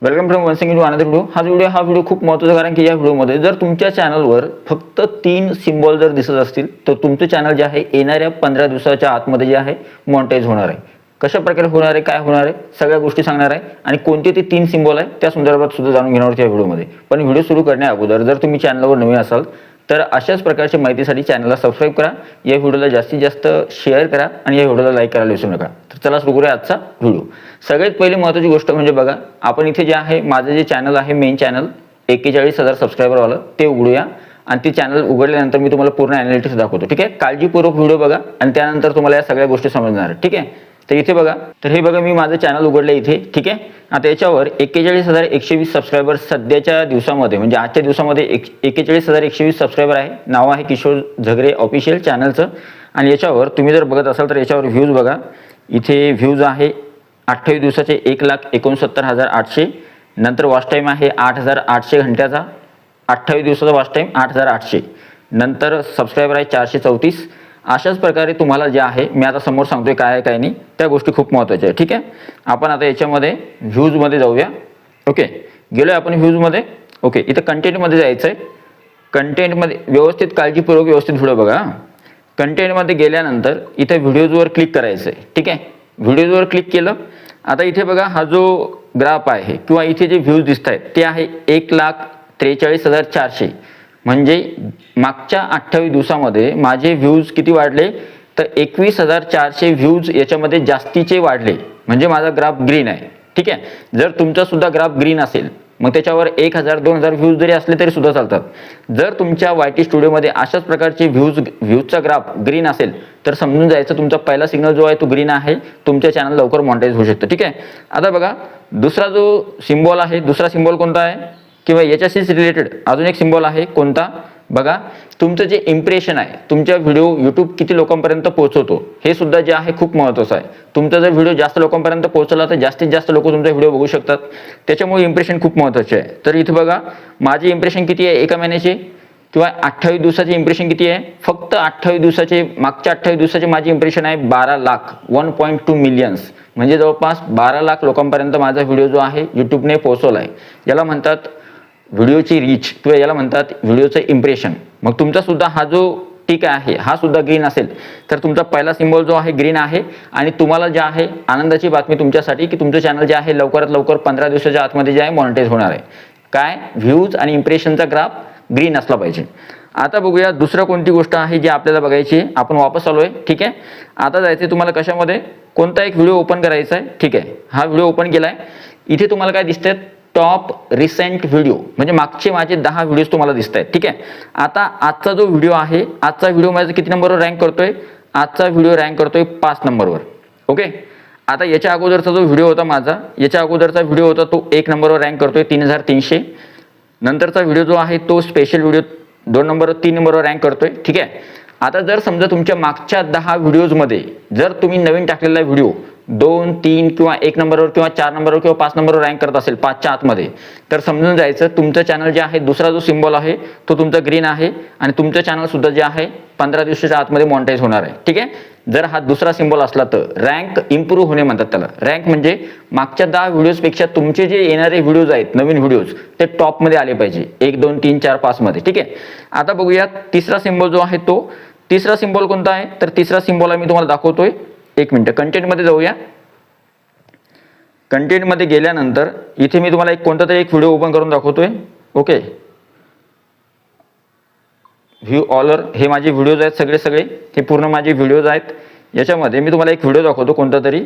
Welcome from one sing to another video. हा video खूप महत्त्वाचा, कारण की या व्हिडिओमध्ये जर तुमच्या चॅनलवर फक्त 3 सिम्बॉल जर दिसत असतील तर तुमचं चॅनल जे आहे येणाऱ्या 15 दिवसाच्या आतमध्ये जे आहे मॉनिटाईज होणार आहे। कशा प्रकारे होणार आहे, काय होणार आहे, सगळ्या गोष्टी सांगणार आहे आणि कोणते ते 3 सिम्बॉल आहे त्या संदर्भात सुद्धा जाणून घेणार आहोत या व्हिडिओमध्ये। पण व्हिडिओ सुरू करण्या अगोदर जर तुम्ही चॅनलवर नवीन असाल तर अशाच प्रकारच्या माहितीसाठी चॅनलला सबस्क्राइब करा, या व्हिडिओला जास्तीत जास्त शेअर करा आणि या व्हिडिओला लाईक करायला विसरू नका। तर चला सुरू करूया आजचा व्हिडिओ। सगळ्यात पहिली महत्त्वाची गोष्ट म्हणजे बघा, आपण इथे जे आहे माझं जे चॅनल आहे मेन चॅनल 41,000 सबस्क्रायबरवालं ते उघडूया आणि ते चॅनल उघडल्यानंतर मी तुम्हाला पूर्ण ॲनालिटिक्स दाखवतो। ठीक आहे, काळजीपूर्वक व्हिडिओ बघा आणि त्यानंतर तुम्हाला या सगळ्या गोष्टी समजणार। ठीक आहे, तर इथे बघा, तर हे बघा मी माझं चॅनल उघडलं इथे। ठीक आहे, आता याच्यावर 41,120 सबस्क्रायबर सध्याच्या दिवसामध्ये म्हणजे आजच्या दिवसामध्ये 41,120 सबस्क्रायबर आहे। नाव आहे किशोर झगरे ऑफिशियल चॅनलचं आणि याच्यावर तुम्ही जर बघत असाल तर याच्यावर व्ह्यूज बघा, इथे व्ह्यूज आहे 28 दिवसाचे 1,69,800। नंतर वॉच टाईम आहे 8,800 घंट्याचा, 28 दिवसाचा वॉच टाईम 8,800। नंतर सबस्क्रायबर आहे 434। अशाच प्रकारे तुम्हाला जे आहे मी आता समोर सांगतोय काय आहे काय नाही, त्या गोष्टी खूप महत्त्वाच्या आहे। ठीक आहे, आपण आता याच्यामध्ये व्ह्यूजमध्ये जाऊया। ओके, गेलोय आपण व्ह्यूजमध्ये। ओके, इथं कंटेंटमध्ये जायचं आहे। कंटेंटमध्ये व्यवस्थित काळजीपूर्वक व्यवस्थित व्हिडिओ बघा। कंटेंटमध्ये गेल्यानंतर इथे व्हिडिओजवर क्लिक करायचं आहे। ठीक आहे, व्हिडिओजवर क्लिक केलं, आता इथे बघा हा जो ग्राफ आहे किंवा इथे जे व्ह्यूज दिसत आहेत ते आहे 1,43,400। म्हणजे मागच्या 28 दिवसामध्ये माझे व्ह्यूज किती वाढले तर 21,400 व्ह्यूज याच्यामध्ये जास्तीचे वाढले, म्हणजे माझा ग्राफ ग्रीन आहे। ठीक आहे, जर तुमचा सुद्धा ग्राफ ग्रीन असेल मग त्याच्यावर 1,000-2,000 व्ह्यूज जरी असले तरी सुद्धा चालतात। जर तुमच्या YT स्टुडिओमध्ये अशाच प्रकारचे व्ह्यूजचा ग्राफ ग्रीन असेल तर समजून जायचं तुमचा पहिला सिग्नल जो आहे तो ग्रीन आहे, तुमच्या चॅनल लवकर मॉनिटाईज होऊ शकतं। ठीक आहे, आता बघा दुसरा जो सिम्बॉल आहे, दुसरा सिम्बॉल कोणता आहे किंवा याच्याशीच रिलेटेड अजून एक सिम्बॉल आहे कोणता बघा, तुमचं जे इम्प्रेशन आहे, तुमच्या व्हिडिओ यूट्यूब किती लोकांपर्यंत पोहोचवतो हे सुद्धा जे आहे खूप महत्त्वाचं आहे। तुमचा जर व्हिडिओ जास्त लोकांपर्यंत पोहोचला तर जास्तीत जास्त लोक तुमचा व्हिडिओ बघू शकतात, त्याच्यामुळे इम्प्रेशन खूप महत्त्वाचे आहे। तर इथे बघा माझी इम्प्रेशन किती आहे एका महिन्याचे किंवा 28 दिवसाचे इम्प्रेशन किती आहे, फक्त 28 दिवसाचे, मागच्या 28 दिवसाचे माझी इम्प्रेशन आहे 12 लाख 1.2 मिलियन्स, म्हणजे जवळपास 12 लाख लोकांपर्यंत माझा व्हिडिओ जो आहे यूट्यूबने पोहोचवला आहे। याला म्हणतात व्हिडिओची रीच किंवा याला म्हणतात व्हिडिओचं इम्प्रेशन। मग तुमचा सुद्धा हा जो टिक आहे हा सुद्धा ग्रीन असेल तर तुमचा पहिला सिम्बॉल जो आहे ग्रीन आहे आणि तुम्हाला जे आहे आनंदाची बातमी तुमच्यासाठी की तुमचं चॅनल जे आहे लवकरात लवकर 15 दिवसाच्या आतमध्ये जे आहे मॉनिटाईज होणार आहे। काय, व्ह्यूज आणि इम्प्रेशनचा ग्राफ ग्रीन असला पाहिजे। आता बघूया दुसरं कोणती गोष्ट आहे जी आपल्याला बघायची आहे। आपण वापस आलोय। ठीक आहे, आता जायचं तुम्हाला कशामध्ये, कोणता एक व्हिडिओ ओपन करायचा आहे। ठीक आहे, हा व्हिडिओ ओपन केलाय, इथे तुम्हाला काय दिसतंय टॉप रिसेंट व्हिडिओ, म्हणजे मागचे माझे 10 व्हिडिओज तुम्हाला दिसत आहेत। ठीक आहे, आता आजचा जो व्हिडिओ आहे, आजचा व्हिडिओ माझा किती नंबरवर रँक करतोय, आजचा व्हिडिओ रँक करतोय 5 नंबरवर। ओके, आता याच्या अगोदरचा जो व्हिडिओ होता माझा, याच्या अगोदरचा व्हिडिओ होता तो 1 नंबरवर रँक करतोय 3,300। नंतरचा व्हिडिओ जो आहे तो स्पेशल व्हिडिओ 2 नंबरवर 3 नंबरवर रँक करतोय। ठीक आहे, आता जर समजा तुमच्या मागच्या 10 व्हिडिओजमध्ये जर तुम्ही नवीन टाकलेला व्हिडिओ 2, 3 किंवा 1 नंबरवर किंवा 4 नंबरवर किंवा 5 नंबरवर रँक करत असेल 5च्या आतमध्ये, तर समजून जायचं तुमचं चॅनल जे आहे दुसरा जो सिम्बॉल आहे तो तुमचा ग्रीन आहे आणि तुमचं चॅनल सुद्धा जे आहे 15 दिवसाच्या आतमध्ये मॉनिटाईज होणार आहे। ठीक आहे, जर हा दुसरा सिम्बॉल असला तर रँक इम्प्रूव्ह होणे म्हणतात त्याला। रँक म्हणजे मागच्या 10 व्हिडिओजपेक्षा तुमचे जे येणारे व्हिडिओज आहेत नवीन व्हिडिओज ते टॉपमध्ये आले पाहिजे 1, 2, 3, 4, 5 मध्ये। ठीक आहे, आता बघूया तिसरा सिम्बॉल जो आहे तो, तिसरा सिम्बॉल कोणता आहे तर तिसरा सिम्बॉल मी तुम्हाला दाखवतोय। 1 मिनिट, कंटेंटमध्ये जाऊया। कंटेंटमध्ये गेल्यानंतर इथे मी तुम्हाला कोणता तरी एक व्हिडिओ ओपन करून दाखवतोय। ओके, व्ह्यू ऑलर, हे माझे व्हिडिओज आहेत सगळे हे पूर्ण माझे व्हिडिओज आहेत। याच्यामध्ये मी तुम्हाला एक व्हिडिओ दाखवतो कोणता तरी।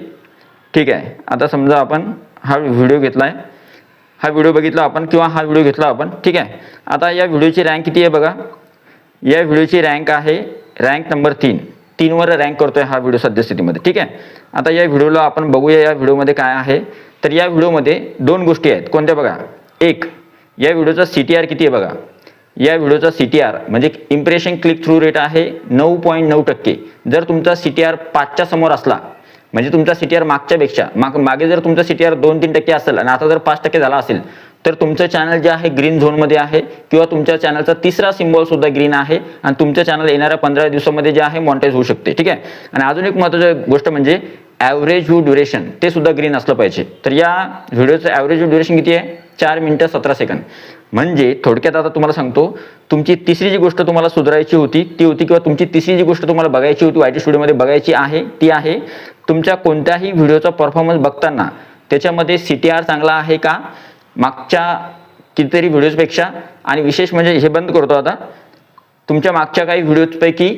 ठीक आहे, आता समजा आपण हा व्हिडिओ घेतलाय, हा व्हिडिओ बघितला आपण किंवा हा व्हिडिओ घेतला आपण। ठीक आहे, आता या व्हिडिओची रँक किती आहे बघा, या व्हिडिओची रँक आहे रँक नंबर 3 वर रँक करतोय हा व्हिडिओ सद्यस्थितीमध्ये। ठीक आहे, आता या व्हिडिओला आपण बघूया या व्हिडिओमध्ये काय आहे। तर या व्हिडिओमध्ये 2 गोष्टी आहेत, कोणत्या बघा, एक या व्हिडिओचा CTR किती आहे बघा, या व्हिडिओचा CTR म्हणजे इम्प्रेशन क्लिक थ्रू रेट आहे 9.9%। जर तुमचा CTR 5च्या समोर असला म्हणजे तुमचा CTR मागच्यापेक्षा मागे जर तुमचा CTR 2-3% असेल आणि आता जर 5% झाला असेल तर तुमचं चॅनल जे आहे ग्रीन झोनमध्ये आहे किंवा तुमच्या चॅनलचा तिसरा सिम्बॉल सुद्धा ग्रीन आहे आणि तुमचं चॅनल येणाऱ्या 15 दिवसामध्ये जे आहे मॉनिटाईज होऊ शकते। ठीक आहे, आणि अजून एक महत्त्वाची गोष्ट म्हणजे ॲव्हरेज व्ह्यू ड्युरेशन ते सुद्धा ग्रीन असलं पाहिजे. तर या व्हिडिओचं ॲव्हरेज व्ह्यू ड्युरेशन किती आहे? 4 मिनिटं 17 सेकंद. म्हणजे थोडक्यात आता तुम्हाला सांगतो, तुमची तिसरी जी गोष्ट तुम्हाला सुधारायची होती ती होती, किंवा तुमची तिसरी जी गोष्ट तुम्हाला बघायची होती YT स्टुडिओमध्ये बघायची आहे ती आहे, तुमच्या कोणत्याही व्हिडिओचा परफॉर्मन्स बघताना त्याच्यामध्ये CTR चांगला आहे का मागच्या कितीतरी व्हिडिओजपेक्षा. आणि विशेष म्हणजे हे बंद करतो आता, तुमच्या मागच्या काही व्हिडिओजपैकी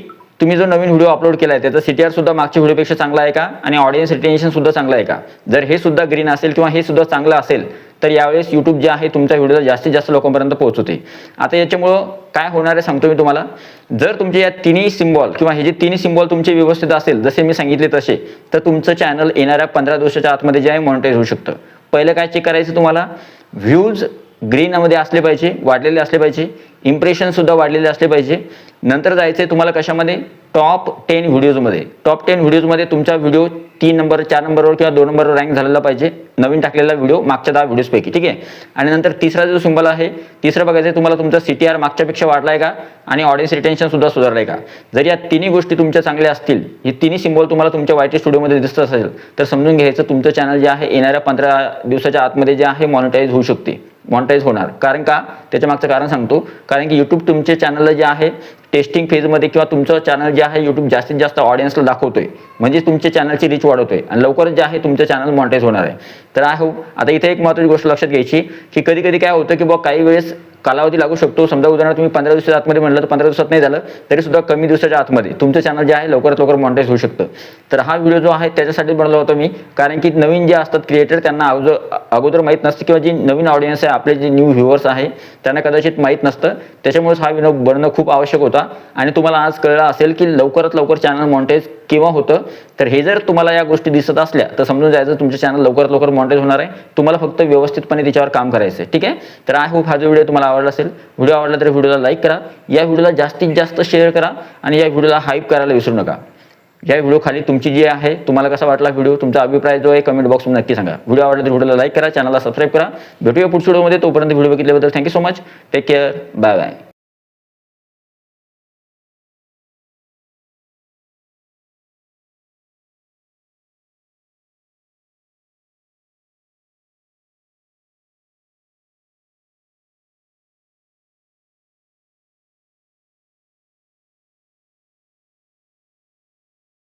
तुम्ही जो नवीन व्हिडिओ अपलोड केला आहे त्याचा CTR सुद्धा मागच्या व्हिडिओपेक्षा चांगला आहे का, आणि ऑडियन्स रिटेन्शन सुद्धा चांगलं आहे का. जर हे सुद्धा ग्रीन असेल किंवा हे सुद्धा चांगलं असेल तर यावेळेस YouTube जे आहे तुमच्या व्हिडिओला जास्तीत जास्त लोकांपर्यंत पोहोचवते. आता याच्यामुळं काय होणार आहे सांगतो मी तुम्हाला. जर तुमचे या तिन्ही सिम्बॉल किंवा हे जे तिन्ही सिम्बॉल तुमचे व्यवस्थित असेल जसे मी सांगितले तसे, तर तुमचं चॅनल येणाऱ्या 15 दिवसाच्या आतमध्ये जे आहे मॉनिटाईज होऊ शकतं. पहिलं काय चेक करायचं तुम्हाला, व्ह्यूज ग्रीनमध्ये असले पाहिजे, वाढलेले असले पाहिजे, इम्प्रेशन सुद्धा वाढलेले असले पाहिजे. नंतर जायचं आहे तुम्हाला कशामध्ये, टॉप 10 व्हिडिओजमध्ये. टॉप 10 व्हिडिओजमध्ये तुमचा व्हिडिओ 3 नंबर 4 नंबरवर किंवा 2 नंबरवर रँक झालेला पाहिजे, नवीन टाकलेला व्हिडिओ मागच्या 10 व्हिडिओजपैकी. ठीक आहे. आणि नंतर तिसरा जो सिंबल आहे, तिसरं बघायचं आहे तुम्हाला तुमचा CTR मागच्यापेक्षा वाढला आहे का, आणि ऑडियन्स रिटेन्शन सुद्धा सुधारलं आहे का. जर या तिन्ही गोष्टी तुमच्या चांगल्या असतील, हे तिन्ही सिंबल तुम्हाला तुमच्या YT स्टुडिओमध्ये दिसत असेल, तर समजून घ्यायचं तुमचं चॅनल जे आहे येणाऱ्या 15 दिवसाच्या आतमध्ये जे आहे मॉनिटाईज होऊ शकते, मॉनिटाईज होणार. कारण का, त्याच्या मागचं कारण सांगतो. कारण की YouTube तुमच्या चॅनलला जे आहे टेस्टिंग फेजमध्ये, किंवा तुमचं चॅनल जे आहे YouTube जास्तीत जास्त ऑडियन्सला दाखवतोय, म्हणजे तुमच्या चॅनलची रीच वाढवतोय, आणि लवकरच जे आहे तुमचं चॅनल मॉनिटाईज होणार आहे. तर आता इथे एक महत्त्वाची गोष्ट लक्षात घ्यायची, की कधी कधी काय होतं की बुवा काही वेळेस कालावधी लागू शकतो. समजा उदाहरणार्थ तुम्ही 15 दिवसाच्या आतमध्ये म्हटलं तर 15 दिवसात नाही झालं तरी सुद्धा कमी दिवसाच्या आतमध्ये तुमचं चॅनल जे आहे लवकरात लवकर मॉनिटाईज होऊ शकतं. तर हा व्हिडिओ जो आहे त्याच्यासाठी बनवला होता मी, कारण की नवीन जे असतात क्रिएटर त्यांना अगोदर माहीत नसतं, किंवा जी नवीन ऑडियन्स आहे आपले जे न्यू व्ह्युअर्स आहे त्यांना कदाचित माहीत नसतं. त्याच्यामुळेच हा व्हिडिओ बनणं खूप आवश्यक होता. आणि तुम्हाला आज कळलं असेल की लवकरात लवकर चॅनल मॉनिटाईज केव्हा होतं. तर हे जर तुम्हाला या गोष्टी दिसत असल्या तर समजून जायचं तुमचं चॅनल लवकरात लवकर मॉनिटाईज होणार आहे. तुम्हाला फक्त व्यवस्थितपणे त्याच्यावर काम करायचं आहे. ठीक आहे. तर आय होप हा जो व्हिडिओ तुम्हाला आवडला असेल. व्हिडिओ आवडला तर व्हिडिओला लाईक करा, या व्हिडिओला जास्तीत जास्त शेअर करा, आणि या व्हिडिओला हाईप करायला विसरू नका. या व्हिडिओ खाली तुमची जी आहे तुम्हाला कसा वाटला व्हिडिओ, तुमचा अभिप्राय जो आहे कमेंट बॉक्समध्ये नक्की सांगा. व्हिडिओ आवडला तर व्हिडिओला लाईक करा, चॅनलला सबस्क्राईब करा. भेटूया पुढच्या व्हिडिओमध्ये. तोपर्यंत व्हिडिओ बघितल्याबद्दल thank you so much. Take care. Bye bye.